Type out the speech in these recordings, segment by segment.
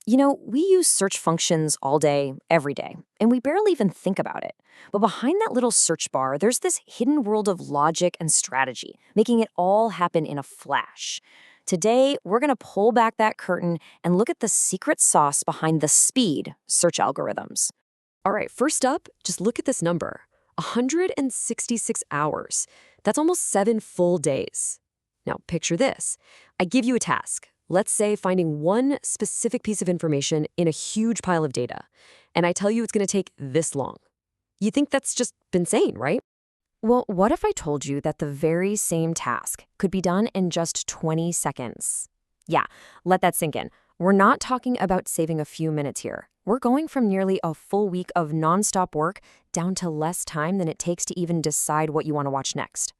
We use search functions all day, every day, and we barely even think about it. But behind that little search bar, there's this hidden world of logic and strategy, making it all happen in a flash. Today, we're going to pull back that curtain and look at the secret sauce behind the speed search algorithms. All right, first up, just look at this number 166 hours. That's almost 7 full days. Now, picture this. I give you a task. Let's say finding one specific piece of information in a huge pile of data. And I tell you it's going to take this long. You think that's just insane, right? Well, what if I told you that the very same task could be done in just 20 seconds? Yeah, let that sink in. We're not talking about saving a few minutes here. We're going from nearly a full week of nonstop work down to less time than it takes to even decide what you want to watch next.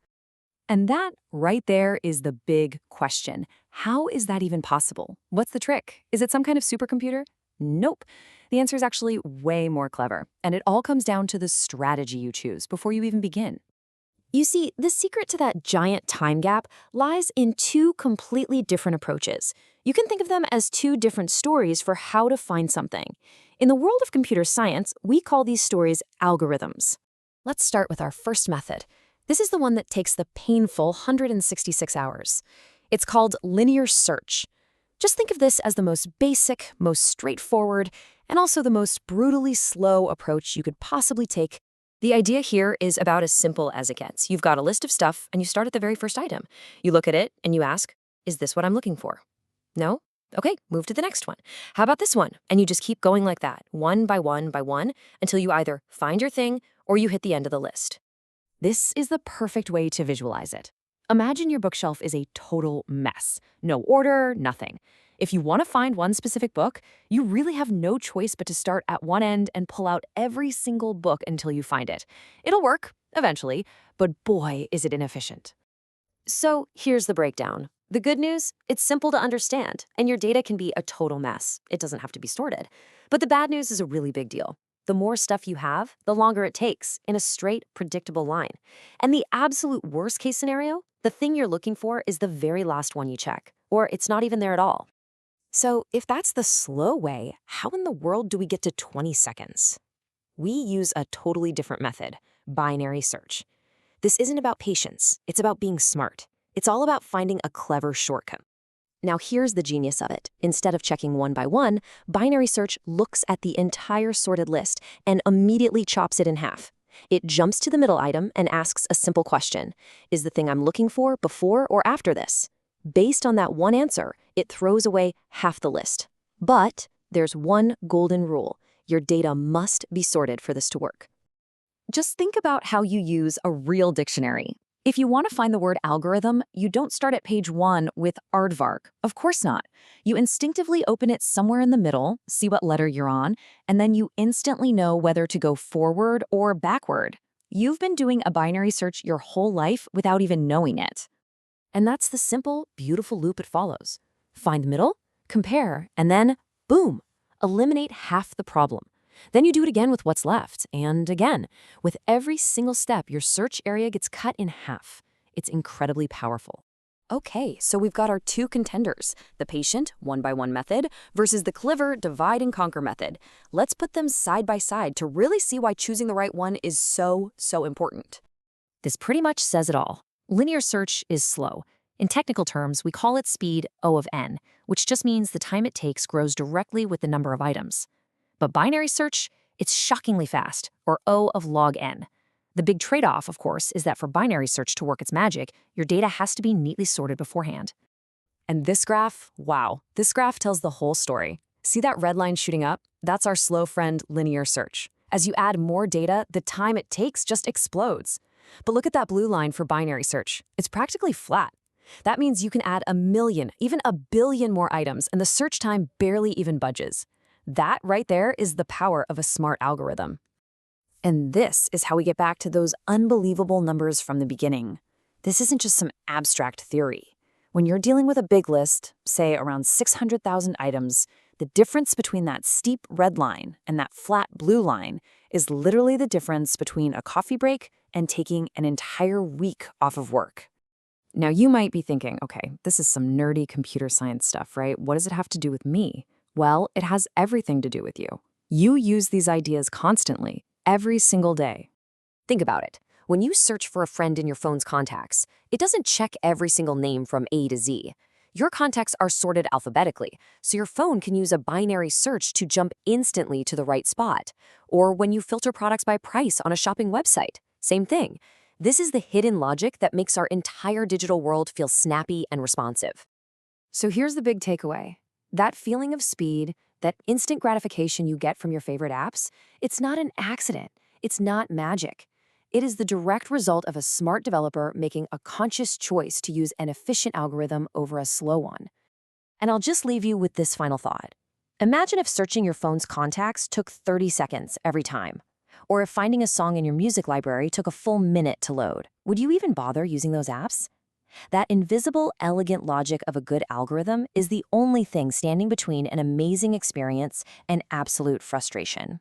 And that right there is the big question. How is that even possible? What's the trick? Is it some kind of supercomputer? Nope. The answer is actually way more clever, and it all comes down to the strategy you choose before you even begin. You see, the secret to that giant time gap lies in two completely different approaches. You can think of them as two different stories for how to find something. In the world of computer science, we call these stories algorithms. Let's start with our first method. This is the one that takes the painful 166 hours. It's called linear search. Just think of this as the most basic, most straightforward, and also the most brutally slow approach you could possibly take. The idea here is about as simple as it gets. You've got a list of stuff, and you start at the very first item. You look at it, and you ask, is this what I'm looking for? No? Okay, move to the next one. How about this one? And you just keep going like that, one by one by one, until you either find your thing or you hit the end of the list. This is the perfect way to visualize it. Imagine your bookshelf is a total mess. No order, nothing. If you want to find one specific book, you really have no choice but to start at one end and pull out every single book until you find it. It'll work, eventually, but boy, is it inefficient. So here's the breakdown. The good news, it's simple to understand, and your data can be a total mess. It doesn't have to be sorted. But the bad news is a really big deal. The more stuff you have, the longer it takes, in a straight, predictable line. And the absolute worst case scenario, the thing you're looking for is the very last one you check, or it's not even there at all. So if that's the slow way, how in the world do we get to 20 seconds? We use a totally different method, binary search. This isn't about patience, it's about being smart. It's all about finding a clever shortcut. Now here's the genius of it. Instead of checking one by one, binary search looks at the entire sorted list and immediately chops it in half. It jumps to the middle item and asks a simple question. Is the thing I'm looking for before or after this? Based on that one answer, it throws away half the list. But there's one golden rule. Your data must be sorted for this to work. Just think about how you use a real dictionary. If you want to find the word algorithm, you don't start at page 1 with aardvark. Of course not. You instinctively open it somewhere in the middle, see what letter you're on, and then you instantly know whether to go forward or backward. You've been doing a binary search your whole life without even knowing it. And that's the simple, beautiful loop it follows. Find the middle, compare, and then, boom, eliminate half the problem. Then you do it again with what's left, and again. With every single step, your search area gets cut in half. It's incredibly powerful. Okay, so we've got our two contenders, the patient, one-by-one method, versus the clever, divide-and-conquer method. Let's put them side by side to really see why choosing the right one is so important. This pretty much says it all. Linear search is slow. In technical terms, we call it speed O of n, which just means the time it takes grows directly with the number of items. But binary search, it's shockingly fast, or O of log n. The big trade-off, of course, is that for binary search to work its magic, your data has to be neatly sorted beforehand. And this graph, wow, this graph tells the whole story. See that red line shooting up? That's our slow friend, linear search. As you add more data, the time it takes just explodes. But look at that blue line for binary search. It's practically flat. That means you can add 1 million, even 1 billion more items, and the search time barely even budges. That right there is the power of a smart algorithm. And this is how we get back to those unbelievable numbers from the beginning. This isn't just some abstract theory. When you're dealing with a big list, say around 600,000 items, the difference between that steep red line and that flat blue line is literally the difference between a coffee break and taking an entire week off of work. Now you might be thinking, okay, this is some nerdy computer science stuff, right? What does it have to do with me? Well, it has everything to do with you. You use these ideas constantly, every single day. Think about it. When you search for a friend in your phone's contacts, it doesn't check every single name from A to Z. Your contacts are sorted alphabetically, so your phone can use a binary search to jump instantly to the right spot. Or when you filter products by price on a shopping website, same thing. This is the hidden logic that makes our entire digital world feel snappy and responsive. So here's the big takeaway. That feeling of speed, that instant gratification you get from your favorite apps, it's not an accident. It's not magic. It is the direct result of a smart developer making a conscious choice to use an efficient algorithm over a slow one. And I'll just leave you with this final thought. Imagine if searching your phone's contacts took 30 seconds every time. Or if finding a song in your music library took a full minute to load. Would you even bother using those apps? That invisible, elegant logic of a good algorithm is the only thing standing between an amazing experience and absolute frustration.